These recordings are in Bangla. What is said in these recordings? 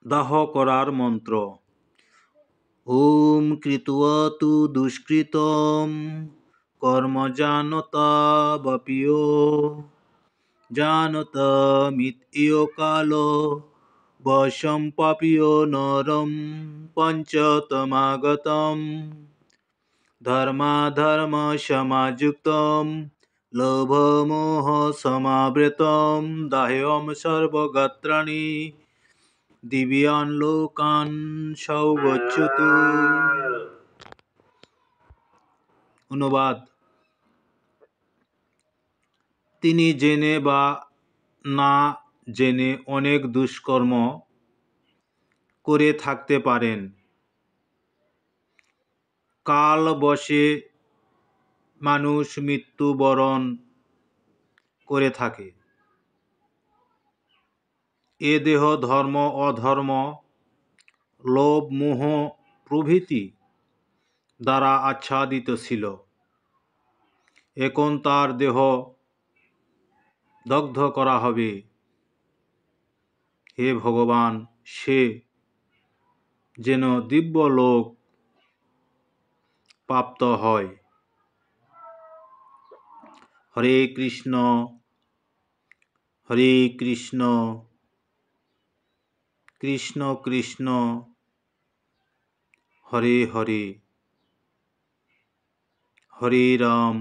দাহ করার মন্ত্র। ওম কৃত্বা তু দুষ্কৃতম কর্ম জানতা বাপিও জানতামিত্য কালো বশম পাপিও নরম পঞ্চতমাগতম ধর্মাধর্ম সমাযুক্তম লোভমোহ সমাবৃতম দাহ্যম সর্বগাত্রাণি দিব্যান লোকান সৌগচ্ছতু। অনুবাদ: তিনি জেনে বা না জেনে অনেক দুষ্কর্ম করে থাকতে পারেন। কালবশে মানুষ মৃত্যুবরণ করে থাকে। এ দেহ ধর্ম অধর্ম লোভ মোহ প্রভৃতি দ্বারা আচ্ছাদিত ছিল। এখন তার দেহ দগ্ধ করা হবে। হে ভগবান, সে যেন দিব্যলোক প্রাপ্ত হয়। হরে কৃষ্ণ কৃষ্ণ কৃষ্ণ হরে হরে, হরে রাম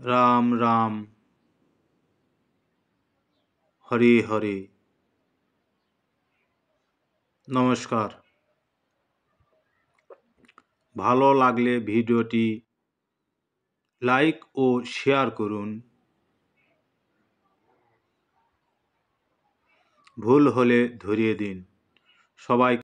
রাম রাম হরে হরে। নমস্কার। ভালো লাগলে ভিডিওটি লাইক ও শেয়ার করুন। ভুল হলে ধরিয়ে দিন। সবাই